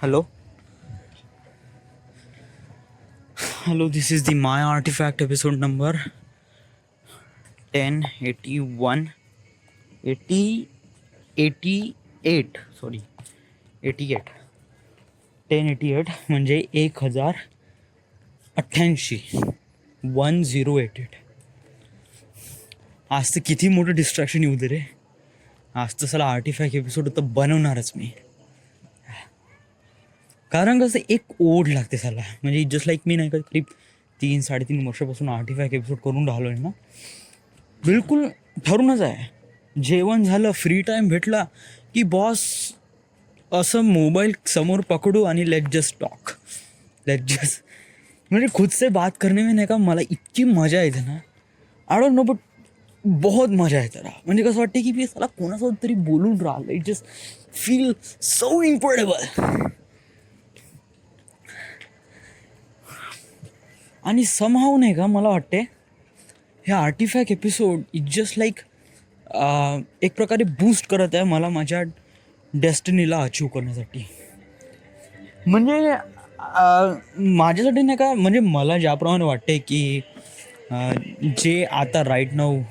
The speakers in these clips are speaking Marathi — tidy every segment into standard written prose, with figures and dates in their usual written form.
Hello, hello. This is the My Artifact episode number 1081, 80, 88. Sorry, 88. 1088 म्हणजे 1088. 1088. आज तर किती मोठं डिस्ट्रॅक्शन येऊ दे रे. आज तर साला आर्टिफॅक्ट एपिसोड तर बनवणारच मी. कारण कसं एक ओढ लागते साला, म्हणजे जस्ट लाईक मी नाही का करीब 3-3.5 वर्षापासून आर्टिफॅक्ट एपिसोड करून राहिलो आहे ना. बिलकुल ठरूनच आहे. जेवण झालं, फ्री टाईम भेटला की बॉस असं मोबाईल समोर पकडू आणि let just talk, let just म्हणजे खुद से बात करने में नाही का मला इतकी मजा येते ना. आय डोंट नो बट बहुत मजा येते राहा. म्हणजे कसं वाटतं की मी साला कोणासोबत तरी बोलून राहिलं. It just feel so importable. आणि समहाव नाही का मला वाटते हे artifact episode it just like एक प्रकारे बूस्ट करत आहे मला माझ्या डेस्टिनीला अचीव करण्यासाठी. म्हणजे माझ्यासाठी नाही का, म्हणजे मला ज्याप्रमाणे वाटते की जे आता राईट नाऊ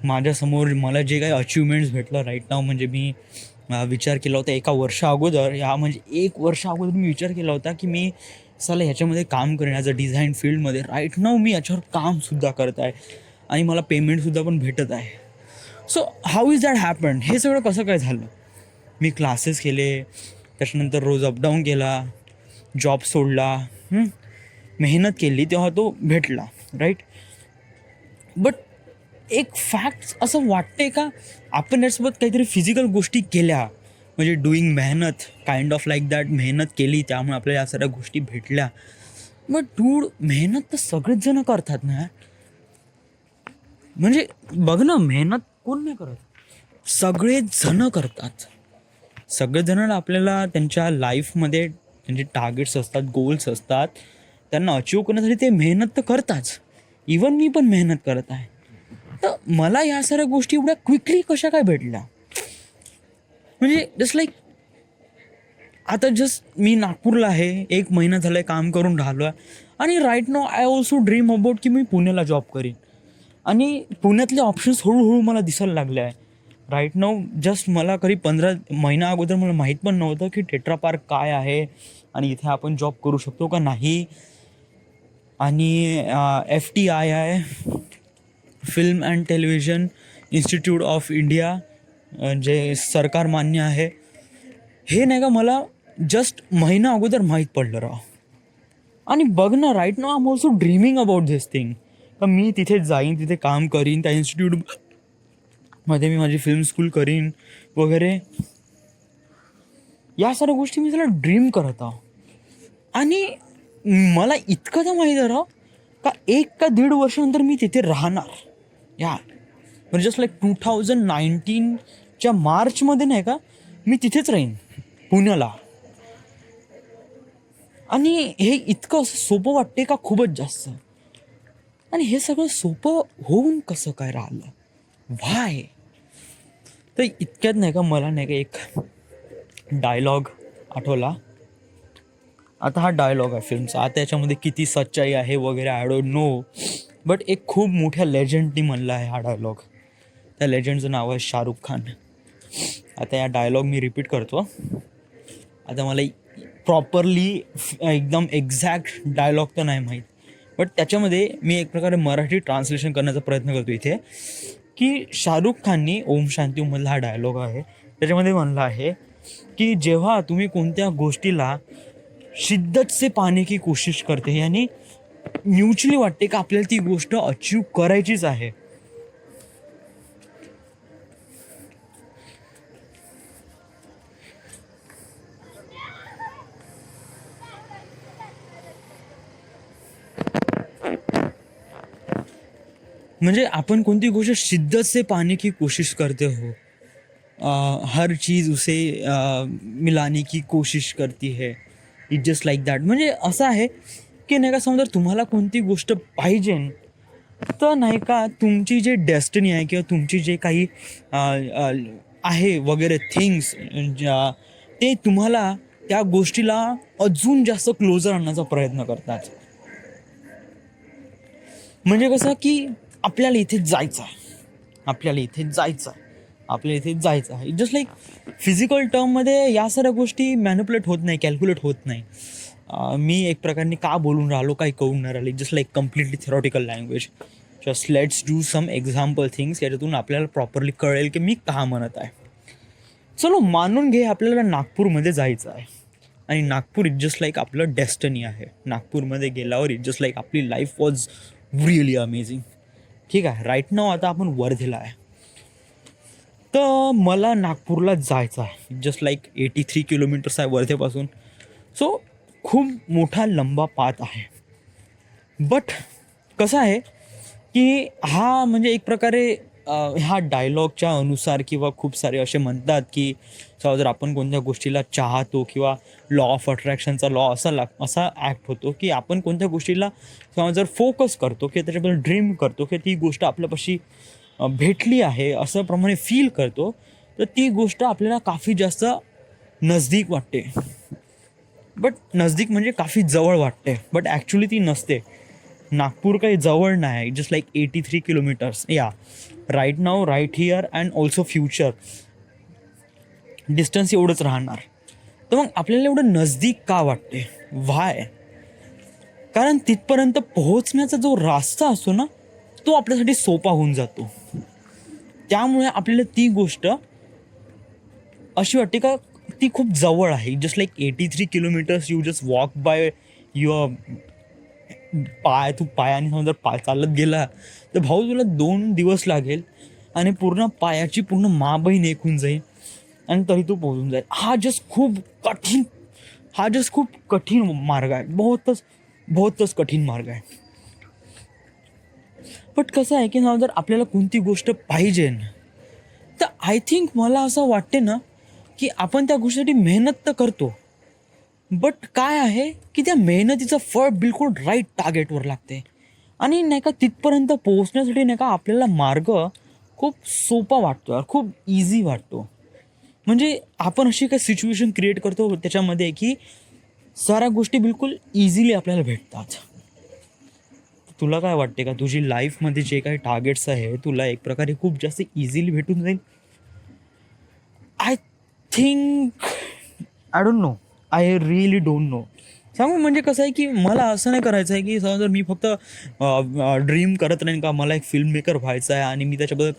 माझ्यासमोर मला जे काही अचिव्हमेंट्स भेटलं राईट नाऊ, म्हणजे मी विचार केला होता एका वर्षा अगोदर, म्हणजे 1 वर्ष अगोदर मी विचार केला होता की मी साला ह्याच्यामध्ये काम करेन ॲज अ डिझाईन फील्डमध्ये. राईट नाऊ मी याच्यावर कामसुद्धा करत आहे आणि मला पेमेंटसुद्धा पण भेटत आहे. So how is that happen? हे सगळं कसं काय झालं? मी क्लासेस केले, त्याच्यानंतर रोज अपडाऊन केला, जॉब सोडला, मेहनत केली, तेव्हा तो भेटला राईट. बट एक फॅक्ट असं वाटते का आपण यासोबत काहीतरी फिजिकल गोष्टी केल्या, म्हणजे डुईंग मेहनत, काइंड ऑफ लाईक दॅट, मेहनत केली त्यामुळे आपल्याला या सगळ्या गोष्टी भेटल्या. मग डूड मेहनत तर सगळेच जण करतात ना. म्हणजे बघ ना, मेहनत कोण नाही करत, सगळेच जण करतात. सगळेच जण आपल्याला त्यांच्या लाईफमध्ये त्यांचे टार्गेट्स असतात, गोल्स असतात, त्यांना अचीव करण्यासाठी ते मेहनत तर करताच. इवन मी पण मेहनत करत आहे. तर मला या साऱ्या गोष्टी एवढ्या क्विकली कशा काय भेटल्या? म्हणजे जस्ट लाईक आता जस्ट मी नागपूरला आहे, 1 महिना झाला आहे काम करून राहिलो आहे. आणि right now I also dream about की मी पुण्याला जॉब करीन. आणि पुण्यातले ऑप्शन्स हळूहळू मला दिसायला लागले आहे. राईट नाऊ जस्ट मला करीब 15 महिना अगोदर मला माहीत पण नव्हतं की टेट्रा पार्क काय आहे आणि इथे आपण जॉब करू शकतो का नाही. आणि FTI आहे, film and television institute of India, जे सरकार मान्य आहे. हे नाही का मला जस्ट महिना अगोदर माहीत पडलं राव. आणि बघ ना, right now I am also dreaming about this thing, का मी तिथे जाईन, तिथे काम करीन, त्या इन्स्टिट्यूटमध्ये मी माझी फिल्म स्कूल करीन वगैरे. या सर्व गोष्टी मी त्याला ड्रीम करत आहो. आणि मला इतकं तर माहीत आहे राव का 1 का 1.5 वर्षानंतर मी तिथे राहणार. या म्हणजे जस्ट लाईक 2019च्या मार्चमध्ये नाही का मी तिथेच राहीन पुण्याला. आणि हे इतकं असं सोपं वाटते का खूपच जास्त. आणि हे सगळं सोपं होऊन कसं काय राहिलं, व्हाय? तर इतक्यात नाही का मला नाही का एक डायलॉग आठवला. आता हा डायलॉग आहे फिल्मचा, आता याच्यामध्ये किती सच्चाई आहे वगैरे आय डोंट नो, बट एक खूप मोठ्या लेजंडनी म्हणला आहे हा डायलॉग. त्या लेजंडचं नाव आहे शाहरुख खान. आता या डायलॉग मी रिपीट करतो. आता मला प्रॉपरली एकदम एक्झॅक्ट डायलॉग तर नाही माहीत, बट त्याच्यामध्ये मी एक प्रकारे मराठी ट्रान्सलेशन करण्याचा प्रयत्न करतो इथे. की शाहरुख खाननी ओम शांती ओममधला हा डायलॉग आहे, त्याच्यामध्ये म्हणला आहे की जेव्हा तुम्ही कोणत्या गोष्टीला शिद्दत से पाने की कोशिश करते, यानी म्युच्युअली वाटते का आपल्याला ती गोष्ट अचीव करायचीच आहे. म्हणजे आपण कोणती गोष्ट शिद्दत से पाने की कोशिश करते हो, हर चीज़ उसे मिलाने की कोशिश करती है, इट जस्ट लाईक दॅट. म्हणजे असं आहे की नाही का, समजा तुम्हाला कोणती गोष्ट पाहिजे तर नाही का तुमची जे डेस्टिनी आहे किंवा तुमची जे काही आहे वगैरे थिंग्स, ते तुम्हाला त्या गोष्टीला अजून जास्त क्लोजर आणण्याचा प्रयत्न करतात. म्हणजे कसं की आपल्याला इथे जायचं आहे, आपल्याला इथे जायचं आहे, आपल्याला इथे जायचं आहे. जस्ट लाईक फिजिकल टर्ममध्ये या साऱ्या गोष्टी मॅनिप्युलेट होत नाही, कॅल्क्युलेट होत नाही. मी एक प्रकारे का बोलून राहिलो काही कळून नाही राहिली. Just like completely theoretical language. Just let's do some example things, याच्यातून आपल्याला प्रॉपरली कळेल की मी का म्हणत आहे. चलो मानून घे आपल्याला नागपूरमध्ये जायचं आहे आणि नागपूर इज जस्ट लाईक आपलं डेस्टनी आहे. नागपूरमध्ये गेल्यावर इज जस्ट लाईक आपली लाईफ वॉज रिअली अमेझिंग. ठीक आहे, राईट नाव आता आपण वर्धेला आहे. तर मला नागपूरला जायचं आहे. जस्ट लाईक 83 किलोमीटर्स आहे वर्धेपासून. सो खूप मोठा लंबा पाथ आहे. बट कसं आहे की हा म्हणजे एक प्रकारे ह्या डायलॉगच्या अनुसार किंवा खूप सारे असे म्हणतात की जर आपण कोणत्या गोष्टीला चाहतो किंवा लॉ ऑफ अट्रॅक्शनचा लॉ असा ॲक्ट होतो की आपण कोणत्या गोष्टीला जर फोकस करतो की त्याच्याबद्दल ड्रीम करतो की ती गोष्ट आपल्यापाशी भेटली आहे असं प्रमाणे फील करतो, तर ती गोष्ट आपल्याला काफी जास्त नजदीक वाटते. बट नजदीक म्हणजे काफी जवळ वाटते, बट ॲक्च्युली ती नसते. नागपूर काही जवळ नाही, जस्ट लाईक 83 किलोमीटर्स. या right now, right here and also future distance एवढंच राहणार. तर मग आपल्याला एवढं नजदीक का वाटते? व्हाय? कारण तिथपर्यंत पोहोचण्याचा जो रास्ता असतो ना, तो आपल्यासाठी सोपा होऊन जातो. त्यामुळे आपल्याला ती गोष्ट अशी वाटते का ती खूप जवळ आहे. Just like 83 kilometres you just walk by your तू पायाने समजा चालत गेला तर भाऊ तुला 2 दिवस लागेल आणि पूर्ण पायाची पूर्ण माबही नेकून जाईल आणि तरी तू पोहोचून जाईल. हा जस्ट खूप कठीण मार्ग आहे. बहुतच कठीण मार्ग आहे. बट कसं आहे की जर आपल्याला कोणती गोष्ट पाहिजे तर आय थिंक मला असं वाटते ना की आपण त्या गोष्टीसाठी मेहनत तर करतो, बट काय आहे की त्या मेहनतीचं फळ बिलकुल राईट टार्गेटवर लागते आणि नाही का तिथपर्यंत पोहोचण्यासाठी नाही का आपल्याला मार्ग खूप सोपा वाटतो, खूप इझी वाटतो. म्हणजे आपण अशी काही सिच्युएशन क्रिएट करतो त्याच्यामध्ये की साऱ्या गोष्टी बिलकुल इझिली आपल्याला भेटतात. तुला काय वाटते का तुझी लाईफमध्ये जे काही टार्गेट्स आहे तुला एक प्रकारे खूप जास्त इझिली भेटून जाईल? I think I don't no, I really don't know. सांगू म्हणजे कसं आहे की मला असं नाही करायचं आहे की समजा मी फक्त ड्रीम करत नाही का मला एक फिल्म मेकर व्हायचं आहे आणि मी त्याच्याबद्दल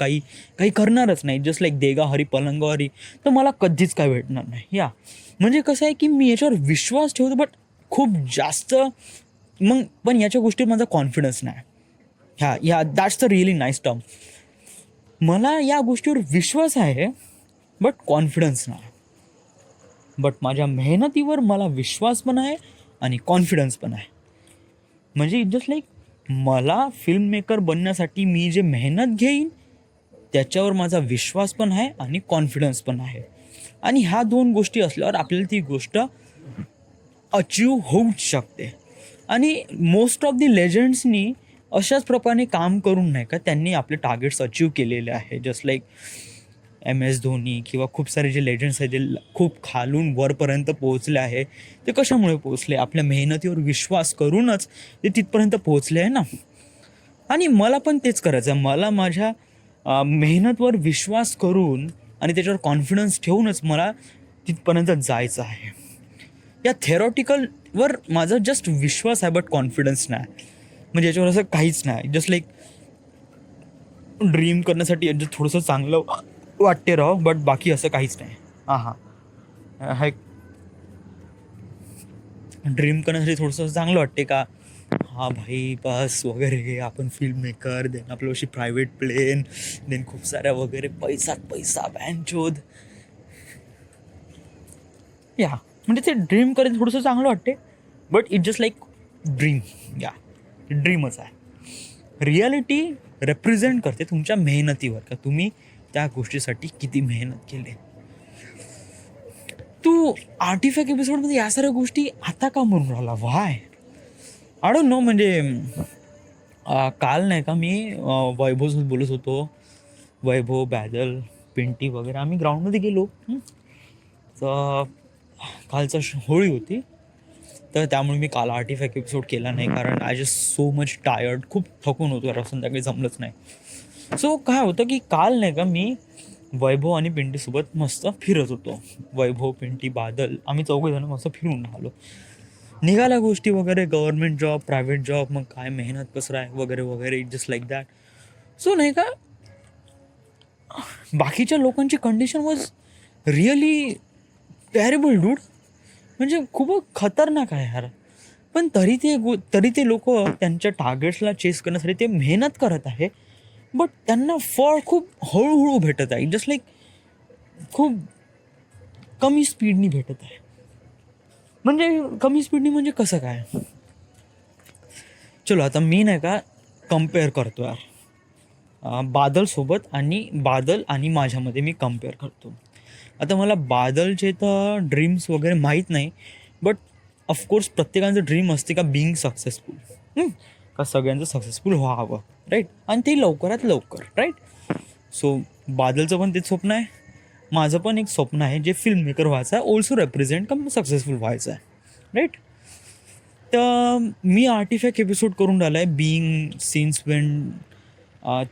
काही करणारच नाही, जस्ट लाईक देगा हरी पलंगा हरी, तर मला कधीच काय भेटणार नाही. या म्हणजे कसं आहे की मी याच्यावर विश्वास ठेवतो, बट खूप जास्त पण याच्या गोष्टीत माझा कॉन्फिडन्स नाही. या that's the really nice term. मला या गोष्टीवर विश्वास आहे बट कॉन्फिडन्स नाही. बट माझ्या मेहनतीवर मला विश्वास पण आहे आणि कॉन्फिडन्स पण आहे. म्हणजे जस्ट लाईक मला फिल्म मेकर बनण्यासाठी मी जे मेहनत घेईन त्याच्यावर माझा विश्वास पण आहे आणि कॉन्फिडन्स पण आहे. आणि ह्या 2 गोष्टी असल्यावर आपल्याला ती गोष्ट अचीव होऊच शकते. आणि मोस्ट ऑफ दी लेजंड्सनी अशाच प्रकारे काम करून नाही का त्यांनी आपले टार्गेट्स अचीव केलेले आहे. जस्ट लाईक MS धोनी किंवा खूप सारे जे लेजंड्स आहेत जे खूप खालून वरपर्यंत पोहोचले आहे, ते कशामुळे पोहोचले? आपल्या मेहनतीवर विश्वास करूनच ते तिथपर्यंत पोहोचले आहे ना. आणि मला पण तेच करायचं आहे. मला माझ्या मेहनतवर विश्वास करून आणि त्याच्यावर कॉन्फिडन्स ठेवूनच मला तिथपर्यंत जायचं आहे. या थेरॉटिकलवर माझा जस्ट विश्वास आहे बट कॉन्फिडन्स नाही. म्हणजे याच्यावर असं काहीच नाही. जस्ट लाईक ड्रीम करण्यासाठी थोडंसं चांगलं वाटते राव, बट बाकी असं काहीच नाही. हा ड्रीम करण्यासाठी थोडंसं चांगलं वाटते का हा भाई बस वगैरे आपण फिल्म मेकर, देन आपलं अशी प्रायव्हेट प्लेन, देन खूप साऱ्या वगैरे पैसा बँचोद. या म्हणजे ते ड्रीम करायचं थोडंसं चांगलं वाटते, but it just like dream. या ड्रीमच आहे. रियालिटी रिप्रेझेंट करते तुमच्या मेहनतीवर, का तुम्ही त्या गोष्टीसाठी किती मेहनत केली. तू आर्टिफॅक्ट एपिसोडमध्ये या साऱ्या गोष्टी आता का म्हणून राहिला? व्हाय? I don't know. म्हणजे काल नाही का मी वैभवसोबत बोलत होतो. वैभव, बॅदल, पिंटी वगैरे आम्ही ग्राउंडमध्ये गेलो. तर कालचा होळी होती, तर त्यामुळे मी काल आर्टिफॅक्ट एपिसोड केला नाही, कारण I just so much tired, खूप थकून होतो यार, संध्याकाळी जमलंच नाही. सो काय होतं की काल नाही का मी वैभव आणि पिंटीसोबत मस्त फिरत होतो. वैभव, पिंटी, बादल, आम्ही चौघेजण मस्त फिरून आलो. निघाल्या गोष्टी वगैरे, गव्हर्नमेंट जॉब, प्रायव्हेट जॉब, मग काय मेहनत कसं आहे वगैरे वगैरे, जस्ट लाईक दॅट. सो नाही का बाकीच्या लोकांची condition was really terrible dude, म्हणजे खूप खतरनाक आहे यार. पण तरी ते लोक त्यांच्या टार्गेट्सला चेस करण्यासाठी ते मेहनत करत आहे, बट त्यांना फळ खूप हळूहळू भेटत आहे, जस्ट लाईक खूप कमी स्पीडनी भेटत आहे. म्हणजे कमी स्पीडनी म्हणजे कसं काय, चलो आता मी नाही का कम्पेअर करतो यार बादल आणि माझ्यामध्ये मी कम्पेअर करतो. आता मला बादलचे तर ड्रीम्स वगैरे माहीत नाही, बट ऑफकोर्स प्रत्येकाचं ड्रीम असते का बिईंग सक्सेसफुल, का सगळ्यांचं सक्सेसफुल व्हावं, राईट, आणि ते लवकरात लवकर, राईट. सो बादलचं पण तेच स्वप्न आहे, माझं पण एक स्वप्न आहे जे फिल्म मेकर व्हायचं आहे, ऑल्सो रेप्रेझेंट का सक्सेसफुल व्हायचं आहे, राईट. तर मी आर्टिफॅक्ट एपिसोड करून राहिला आहे बिईंग सिन्स वेन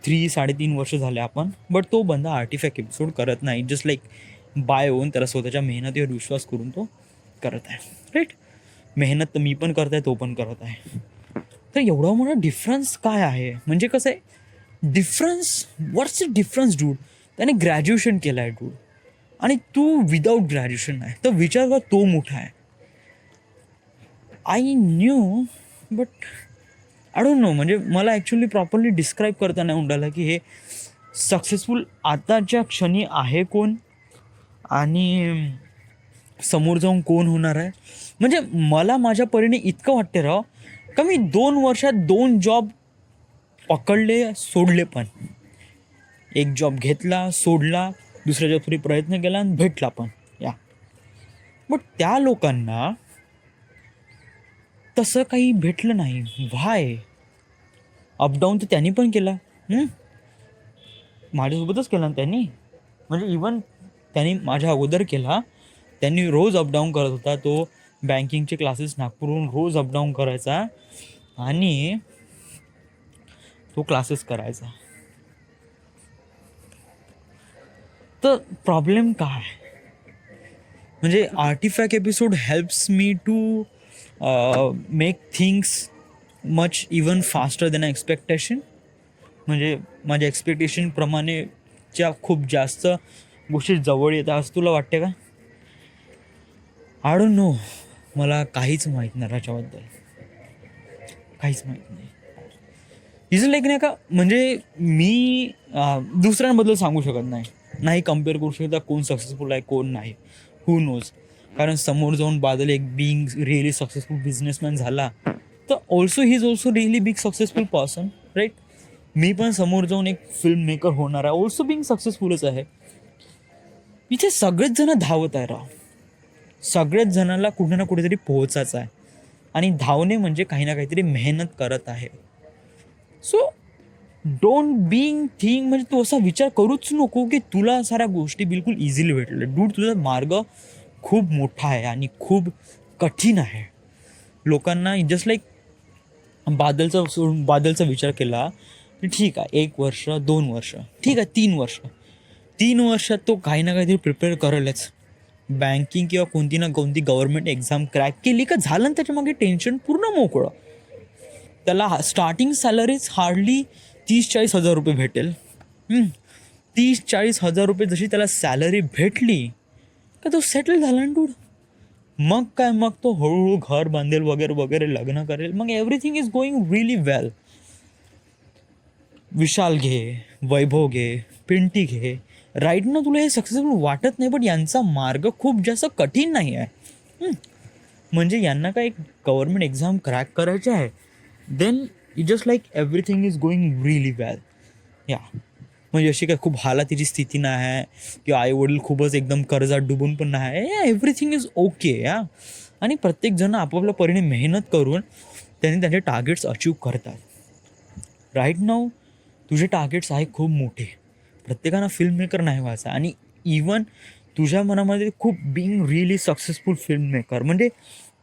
3-3.5 वर्ष झाले आपण, बट तो बंदा आर्टिफॅक्ट एपिसोड करत नाही, जस्ट लाईक बाय होऊन त्याला स्वतःच्या मेहनतीवर विश्वास करून तो करत आहे, राईट. मेहनत तर मी पण करत आहे, तो पण करत आहे. तर एवढा मोठा डिफरन्स काय आहे, म्हणजे कसं आहे difference, what's the difference dude. त्याने ग्रॅज्युएशन केलं आहे डूड, आणि तू विदाऊट ग्रॅज्युएशन आहे, तर विचार कर तो मोठा आहे. I new, but I don't know, म्हणजे मला ॲक्च्युली प्रॉपरली डिस्क्राईब करता नाही उंडाला की हे सक्सेसफुल आताच्या क्षणी आहे कोण आणि समोर जाऊन कोण होणार आहे. म्हणजे मला माझ्या परीने इतकं वाटते राव का मी 2 वर्षात 2 जॉब पकडले, सोडले पण. एक जॉब घेतला, सोडला, दुसऱ्या जॉबसाठी प्रयत्न केला आणि भेटला पण, या. बट त्या लोकांना तसं काही भेटलं नाही. व्हाय? अपडाऊन तर त्यांनी पण केला, माझ्यासोबतच केला ना त्यांनी, म्हणजे इवन त्यांनी माझ्या अगोदर केला. त्यांनी रोज अपडाऊन करत होता, तो बँकिंगचे क्लासेस नागपूरहून रोज अपडाऊन करायचा आणि तो क्लासेस करायचा. तर प्रॉब्लेम काय, म्हणजे artifact episode helps me to make things much even faster than expectation. म्हणजे माझ्या एक्सपेक्टेशनप्रमाणेच्या खूप जास्त गोष्टी जवळ येतात असं तुला वाटते का? आय डोंट नो, मला काहीच माहीत नाही त्याच्याबद्दल, काहीच माहीत नाही. इज लाईक नाही का, म्हणजे मी दुसऱ्यांबद्दल सांगू शकत नाही कम्पेअर करू शकता कोण सक्सेसफुल आहे कोण नाही, हू नोज. कारण समोर जाऊन बादल एक बिईंग रिअली सक्सेसफुल बिझनेसमॅन झाला, तर also he is also really big successful person, right. मी पण समोर जाऊन एक फिल्म मेकर होणार आहे, ऑल्सो बिईंग सक्सेसफुलच आहे. इथे सगळेच जण धावत आहे राव, सगळेच जणांना कुठे ना कुठेतरी पोहोचायचं आहे, आणि धावणे म्हणजे काही ना काहीतरी मेहनत करत आहे. सो डोंट बिईंग थिंग, म्हणजे तू असा विचार करूच नको की तुला साऱ्या गोष्टी बिलकुल इझिली भेटल्या. डूड, तुझा मार्ग खूप मोठा आहे आणि खूप कठीण आहे. लोकांना जस्ट लाईक बादलचा विचार केला की ठीक आहे 1 वर्ष 2 वर्ष, ठीक आहे 3 वर्षात तो काही ना काहीतरी प्रिपेअर करेलच. बँकिंग किंवा कोणती ना कोणती गव्हर्नमेंट एक्झाम क्रॅक केली का झालं ना, त्याच्या मागे टेन्शन पूर्ण मोकळं. त्याला स्टार्टिंग सॅलरीच हार्डली 30-40 हजार रुपये भेटेल. 30-40 हजार रुपये जशी त्याला सॅलरी भेटली का तो सेटल झाला ना डूड. मग काय, मग तो हळूहळू घर बांधेल वगैरे वगैरे, लग्न करेल, मग एव्हरीथिंग इज गोईंग रिअली वेल. विशाल घे, वैभव घे, पिंटी घे, राईट ना तुला हे सक्सेसफुल वाटत नाही, पण यांचा मार्ग खूप जास्त कठीण नाही आहे. म्हणजे यांना काय एक गव्हर्नमेंट एक्झाम क्रॅक करायचे आहे, then it just like everything is going really well, yeah. म्हणजे अशी काय खूप हालातीची स्थिती नाही आहे किंवा आईवडील खूपच एकदम कर्जात डुबून पण नाही आहे, एव्हरीथिंग इज ओके, या. आणि प्रत्येकजण आपापल्या परीने मेहनत करून त्यांनी त्यांचे टार्गेट्स अचीव करतात. राईट नाऊ तुझे टार्गेट्स आहे खूप मोठे, प्रत्येकानं फिल्म मेकर नाही व्हायचं, आणि इवन तुझ्या मनामध्ये खूप being really successful filmmaker म्हणजे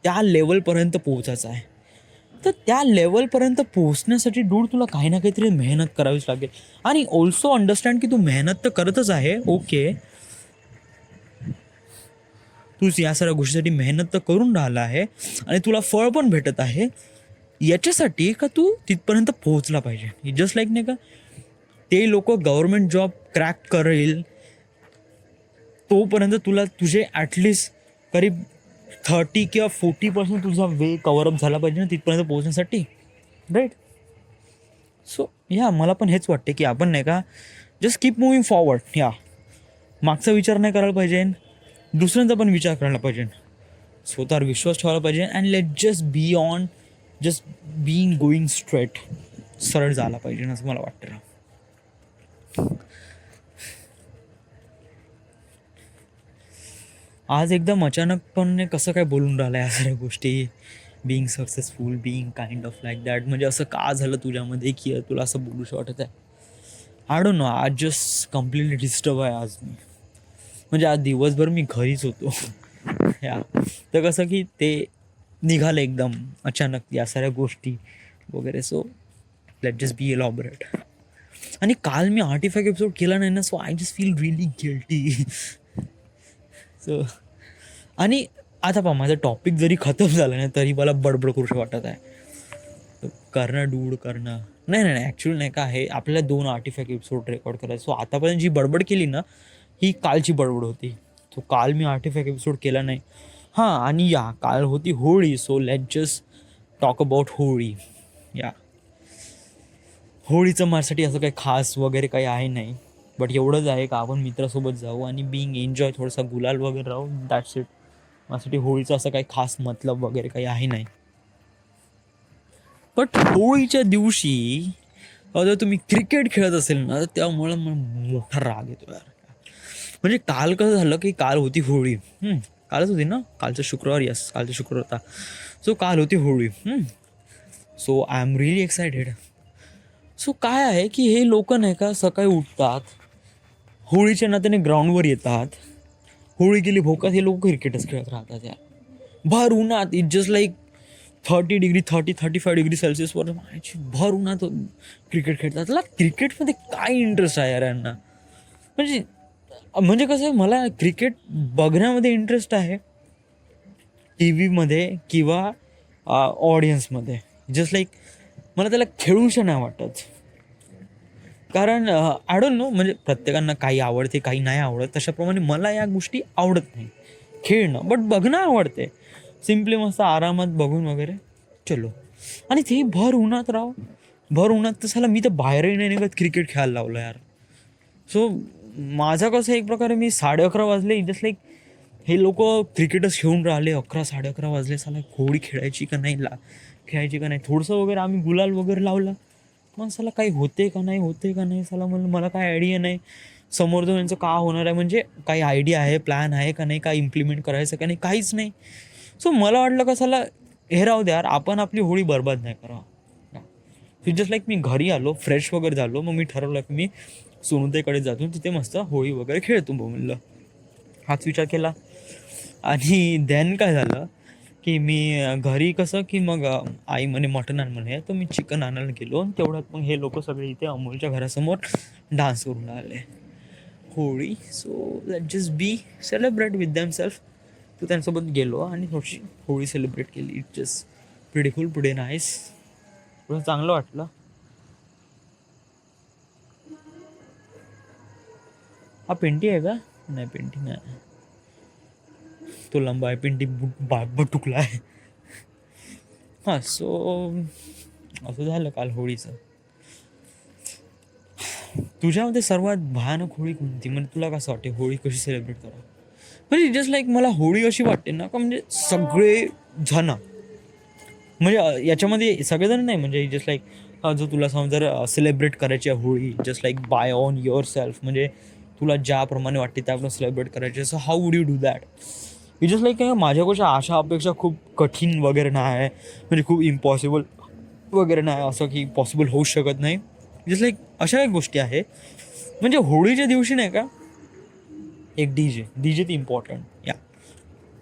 त्या लेवलपर्यंत पोहोचायचं आहे. तर त्या लेवलपर्यंत पोहोचण्यासाठी डूड तुला काही ना काहीतरी मेहनत करावीच लागेल. आणि ऑल्सो अंडरस्टँड की तू मेहनत तर करतच आहे, ओके, तू या सगळ्या गोष्टीसाठी मेहनत तर करून राहिला आहे आणि तुला फळ पण भेटत आहे. याच्यासाठी का तू तिथपर्यंत पोहोचला पाहिजे. जस्ट लाईक नाही का, ते लोक गव्हर्नमेंट जॉब क्रॅक करेल तोपर्यंत तुला तुझे ॲटलिस्ट करीब 30 किंवा 40% तुझा वे कवरअप झाला पाहिजे ना तिथपर्यंत पोहोचण्यासाठी, राईट? सो या मला पण हेच वाटते की आपण नाही का जस्ट कीप मुव्हिंग फॉरवर्ड. या मागचा विचार नाही करायला पाहिजे, दुसऱ्यांचा पण विचार करायला पाहिजे, स्वतःवर विश्वास ठेवायला पाहिजे and let just be on, just being going straight, सरळ झाला पाहिजे असं मला वाटतं. आज एकदम अचानकपणे कसं काय बोलून राहिलं या सगळ्या गोष्टी, being successful, being kind of like that, म्हणजे असं का झालं तुझ्यामध्ये की तुला असं बोलूशी वाटत आहे? आय डोंट नो, आज जस्ट कम्प्लिटली डिस्टर्ब आहे आज मी. म्हणजे आज दिवसभर मी घरीच होतो. या तर कसं की ते निघालं एकदम अचानक या साऱ्या गोष्टी वगैरे. So let just be elaborate. आणि काल मी आर्टिफॅक्ट एपिसोड केला नाही ना, so I just feel really guilty. So आणि आता पहा, माझा टॉपिक जरी खतम झाला नाही तरी मला बडबड करूशी वाटत आहे. करणं डूड करणं नाही नाही नाही ॲक्च्युअली नाही का आहे, आपल्याला 2 आर्टिफॅक्ट एपिसोड रेकॉर्ड करायचं. सो आतापर्यंत जी बडबड केली ना ही कालची बडबड होती. सो काल मी आर्टिफॅक्ट एपिसोड केला नाही. हां, आणि या काल होती Holi. So let just talk about Holi. या होळीचं माझ्यासाठी असं काही खास वगैरे काही आहे नाही, बट एवढंच आहे का आपण मित्रासोबत जाऊ आणि बिईंग एन्जॉय, थोडासा गुलाल वगैरे राहू, दॅट्स इट. माझ्यासाठी होळीचं असं काही खास मतलब वगैरे काही आहे नाही. बट होळीच्या दिवशी जर तुम्ही क्रिकेट खेळत असेल ना तर त्यामुळे मला मोठा राग येतो यार. म्हणजे काल कसं झालं की काल होती होळी. कालच होती ना, कालचं शुक्रवार, यस कालचा शुक्रवार होता. सो काल होती Holi. So I am really excited. So काय आहे की हे लोक नाही का सकाळी उठतात, होळीच्या नात्याने ग्राउंडवर येतात, होळी गेली भोकात, हे लोक क्रिकेटच खेळत राहतात यार भर उन्हात. It just like 30 degree 35 degree सेल्सिअसवर भर उन्हात क्रिकेट खेळतात. त्याला क्रिकेटमध्ये काय इंटरेस्ट आहे यार यांना? म्हणजे म्हणजे कसं आहे, मला क्रिकेट बघण्यामध्ये इंटरेस्ट आहे, टी व्हीमध्ये किंवा ऑडियन्समध्ये. जस्ट लाईक मला त्याला खेळूशा नाही वाटत. कारण आय डोंट नो, म्हणजे प्रत्येकांना काही आवडते काही नाही आवडत, तशाप्रमाणे मला या गोष्टी आवडत नाही खेळणं, बट बघणं आवडते. सिम्पली मस्त आरामात बघून वगैरे चलो. आणि ते भर उन्हात राव, भर उन्हात तसाला मी तर बाहेरही नाही निघत क्रिकेट खेळायला लावलं यार. सो माझं कसं एक प्रकारे मी 11:30 वाजले, जस्ट लाईक हे लोक क्रिकेटच खेळून राहिले, 11-11:30 वाजले. साला होळी खेळायची का नाही, खेळायची का नाही, थोडंसं वगैरे आम्ही गुलाल वगैरे लावला. मग साला काही होते का नाही, होते का नाही, साला मला काय आयडिया नाही समोर जाऊन यांचं का होणार आहे, म्हणजे काही आयडिया आहे, प्लॅन आहे का नाही, काय इम्प्लिमेंट करायचं का नाही, काहीच नाही. सो मला वाटलं का साला हे राहू द्या यार, आपण आपली होळी बरबाद नाही करावं. जस्ट लाईक मी घरी आलो, फ्रेश वगैरे झालो, मग मी ठरवलं की मी सोनुताईकडे जातो, तिथे मस्त होळी वगैरे खेळतो म्हणलं, हाच विचार केला. आणि देन काय झालं की मी घरी कसं की मग आई म्हणे मटण आण म्हणे, तर मी चिकन आणायला गेलो. आणि तेवढ्यात मग हे लोक सगळे इथे अमोलच्या घरासमोर डान्स करून आले Holi. So let just be celebrate with them self. तो त्यांच्यासोबत गेलो आणि थोडीशी होळी सेलिब्रेट केली. इट जस्ट प्रिटिफुल, पुढे नाईस, थोडं चांगलं वाटलं. हा पेंटी आहे का? नाही पेंटी नाही, तो लंबा आहे, पेंटी बटुकला आहे. हां, सो असं झालं काल होळीचं. तुझ्यामध्ये सर्वात भयानक होळी कोणती, म्हणजे तुला कसं वाटते होळी कशी सेलिब्रेट करा? म्हणजे जस्ट लाईक मला होळी अशी वाटते ना का, म्हणजे सगळे जण, म्हणजे याच्यामध्ये सगळेजण नाही, म्हणजे जस्ट लाईक जर तुला समजा जर सेलिब्रेट करायची आहे Holi, just like by on yourself, म्हणजे तुला ज्याप्रमाणे वाटते त्याप्रमाणे सेलिब्रेट करायचे, so how would you do that? It just like माझ्याकडच्या आशा अपेक्षा खूप कठीण वगैरे नाही आहे, म्हणजे खूप इम्पॉसिबल वगैरे नाही, असं की पॉसिबल होऊच शकत नाही. जस्ट लाईक अशा एक गोष्टी आहे. म्हणजे होळीच्या दिवशी नाही का एक डीजे ती इम्पॉर्टंट. या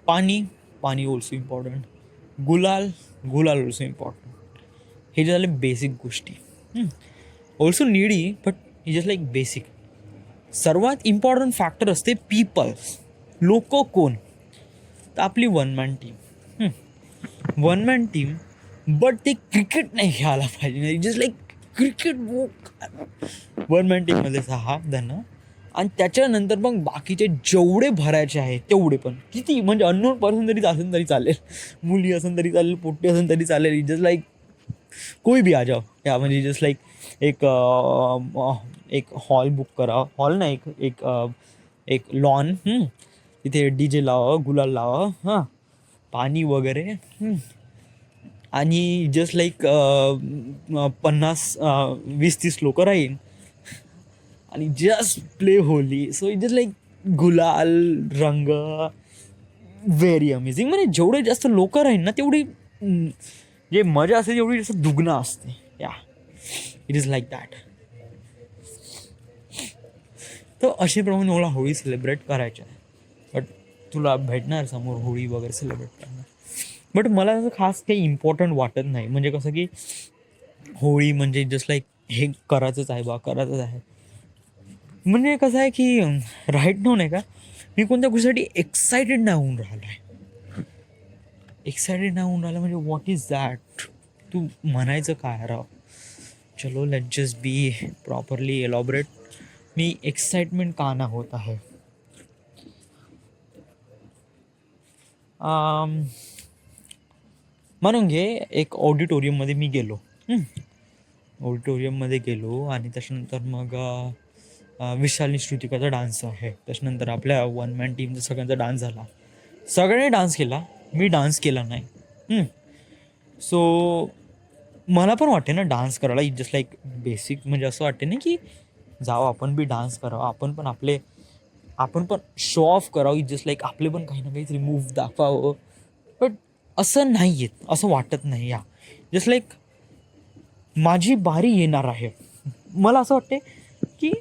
पाणी ऑल्सो इम्पॉर्टंट. गुलाल ऑल्सो इम्पॉर्टंट. हे जे झाले बेसिक गोष्टी. ऑल्सो नीडी बट हे जस्ट लाईक बेसिक. सर्वात इम्पॉर्टंट फॅक्टर असते पीपल्स. लोक कोण? तर आपली वन मॅन टीम. बट ते क्रिकेट नाही खेळायला पाहिजे. Just like cricket. One man टीममध्ये 6 जण आणि त्याच्यानंतर मग बाकीचे जेवढे भरायचे आहे तेवढे पण किती, म्हणजे अननोन पर्सन जरी असेल तरी चालेल, मुली असेल तरी चालेल, पोट्टी असेल तरी चालेल. जस्ट लाईक कोई भी आ जाओ. या म्हणजे जस्ट लाईक एक हॉल बुक करा. हॉल नाही, एक लॉन. तिथे डीजे लावा, गुलाल लावा, हां, पाणी वगैरे. आणि जस्ट लाईक 50-20-30 लोक राहील आणि just play Holy. So it just like गुलाल रंग व्हेरी अमेझिंग. म्हणजे जेवढे जास्त लोक राहील ना तेवढी जे मजा असते तेवढी जास्त दुगना असते. या इट इज लाईक दॅट. तर अशाप्रमाणे मला होळी सेलिब्रेट करायची आहे. बट तुला भेटणार समोर होळी वगैरे सेलिब्रेट करणार. बट मला असं खास काही इम्पॉर्टंट वाटत नाही. म्हणजे कसं की होळी म्हणजे जस्ट लाईक हे करायचंच आहे. म्हणजे कसं आहे की राईट नाव नाही का, मी कोणत्या गोष्टीसाठी एक्सायटेड नाही होऊन राहिलो आहे. म्हणजे व्हॉट इज दॅट? तू म्हणायचं काय राव? चलो let just be properly elaborate. Me excitement का ना होत आहे. म्हणून घे, एक ऑडिटोरियममध्ये मी गेलो. आणि त्याच्यानंतर मग विशालनी श्रुतिकाचा डान्स आहे. त्याच्यानंतर आपल्या वन मॅन टीमचा सगळ्यांचा डान्स झाला. सगळ्यांनी डान्स केला, मी डान्स केला नाही. सो मला पण वाटते ना डान्स करायला. It just like basic. म्हणजे असं वाटते ना की जावं आपण बी डान्स करावं, आपण पण शो ऑफ करावं. इट जस्ट लाईक आपले पण काही ना काहीतरी मूव्ह दाखवावं. बट असं नाही येत, असं वाटत नाही. या जस्ट लाईक माझी बारी येणार आहे. मला असं वाटते की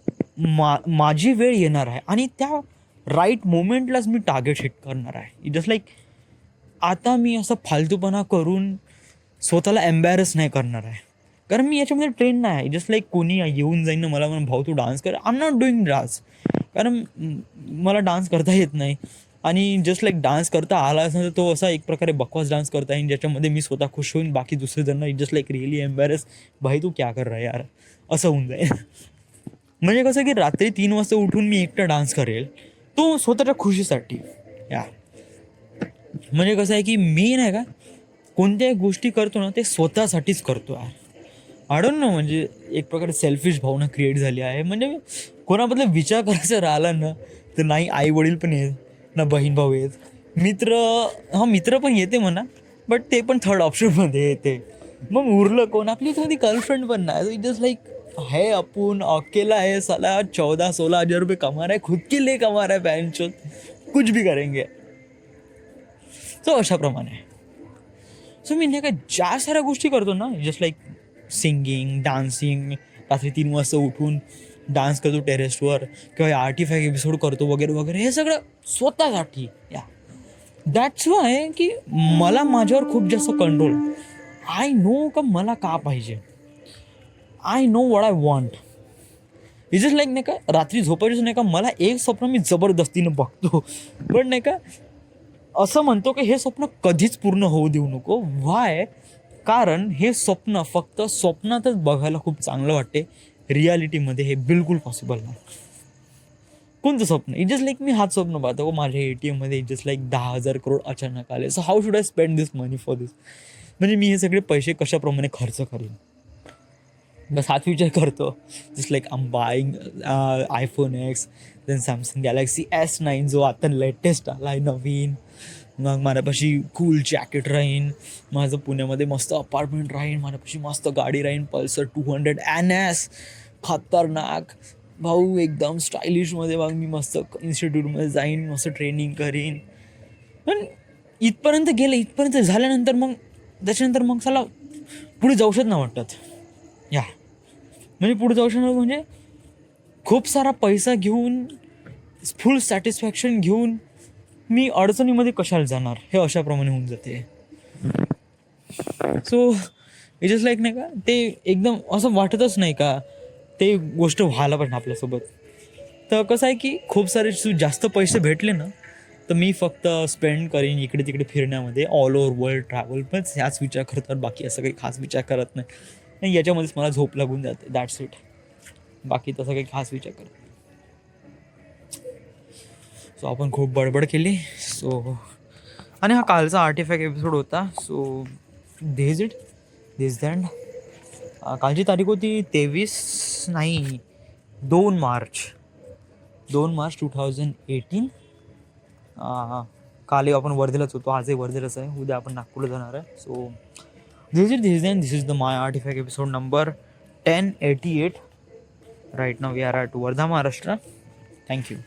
माझी वेळ येणार आहे आणि त्या राईट मोमेंटलाच मी टार्गेट हिट करणार आहे. जस्ट लाईक आता मी असं फालतूपणा करून स्वतःला एम्बॅरस नाही करणार आहे. कारण मी याच्यामध्ये ट्रेन नाही आहे. जस्ट लाईक कोणी येऊन जाईन ना मला म्हणून भाऊ तू डान्स कर, I am not doing dance. कारण मला डान्स करता येत नाही. आणि जस्ट लाईक डान्स करता आला असेल तर तो असा एक प्रकारे बकवास डान्स करता येईल ज्याच्यामध्ये मी स्वतः खुश होईन, बाकी दुसरे जण जस्ट लाईक रिअली एम्बॅरस, भाई तू क्या कर रहा है यार, असं होऊन जाईल. म्हणजे कसं की रात्री 3 वाजता उठून मी एकटा डान्स करेल तो स्वतःच्या खुशीसाठी. या म्हणजे कसं आहे की मी नाही का कोणत्याही गोष्टी करतो ना ते स्वतःसाठीच करतो यार. आय डोंट नो, म्हणजे एक प्रकारे सेल्फिश भावना क्रिएट झाली आहे. म्हणजे कोणाबद्दल विचार करायचा राहिला ना तर नाही आई वडील पण येत, ना बहीण भाऊ येत, मित्र पण येते म्हणा, बट ते पण थर्ड ऑप्शनमध्ये येते. मग उरलं कोण? आपली कोणती गर्लफ्रेंड पण नाही. जस्ट लाईक है आपण अकेला है साला, 14-16 हजार रुपये कमा रहा है, खुद के लिए कमा रहा है, बहनचोद कुछ भी करेंगे. सो अशाप्रमाणे. सो मी नाही का ज्या साऱ्या गोष्टी करतो ना, जस्ट लाईक सिंगिंग, डान्सिंग, रात्री 3 वाजता उठून डान्स करतो टेरेसवर, किंवा आर्टिफॅक्ट एपिसोड करतो वगैरे वगैरे, हे सगळं स्वतःसाठी. या दॅट्स वाय की मला माझ्यावर खूप जास्त कंट्रोल. आय नो का मला का पाहिजे. I know what I want. It just like नाही का रात्री झोपायचं नाही का मला एक स्वप्न मी जबरदस्तीनं बघतो, पण नाही का असं म्हणतो की हे स्वप्न कधीच पूर्ण होऊ देऊ नको. व्हाय? कारण हे स्वप्न फक्त स्वप्नातच बघायला खूप चांगलं वाटते, रियालिटीमध्ये हे बिलकुल पॉसिबल नाही. कोणतं स्वप्न? इट जस्ट लाईक मी हाच स्वप्न पाहतो माझ्या ATM मध्ये जस्ट लाईक 10,000 करोड अचानक आले. So how should I spend this money for this? म्हणजे मी हे सगळे पैसे कशाप्रमाणे खर्च करीन, बस हाच विचार करतो. Just like I am buying iPhone X, then Samsung Galaxy S9 जो आता लेटेस्ट आला आहे नवीन. मग माझ्यापाशी कूल जॅकेट राहीन, माझं पुण्यामध्ये मस्त अपार्टमेंट राहीन, माझ्यापाशी मस्त गाडी राहीन, पल्सर 200 NS, खतरनाक भाऊ, एकदम स्टायलिशमध्ये. मग मी मस्त इन्स्टिट्यूटमध्ये जाईन, मस्त ट्रेनिंग करीन. पण इथपर्यंत गेलं, इथपर्यंत झाल्यानंतर मग त्याच्यानंतर मग चला पुढे जाऊशच नाही वाटतात. म्हणजे पुढे जाऊ शकणार म्हणजे खूप सारा पैसा घेऊन फुल सॅटिस्फॅक्शन घेऊन मी अडचणीमध्ये कशाला जाणार, हे अशाप्रमाणे होऊन जाते. सो इट इज लाईक नाही का, ते एकदम असं वाटतच नाही का ते गोष्ट व्हायला पाहिजे आपल्यासोबत. तर कसं आहे की खूप सारे जास्त पैसे भेटले ना, तर मी फक्त स्पेंड करीन इकडे तिकडे फिरण्यामध्ये, ऑल ओव्हर वर्ल्ड ट्रॅव्हल. पण ह्याच विचार करतात, बाकी असं काही खास विचार करत नाही. याच्यामध्येच मला झोप लागून जाते, दॅट्स इट. बाकी तसं काही खास विचार करत नाही. सो आपण खूप बडबड केली. सो आणि हा कालचा आर्टिफॅक्ट एपिसोड होता. So this it, this the end. कालची तारीख होती 2 मार्च 2018. काल आपण वर्धेलाच होतो, आजही वर्धेलाच आहे, उद्या आपण नागपूरला जाणार आहे. So this is the my artifact episode number 1088. Right now we are at Wardha, Maharashtra. Thank you.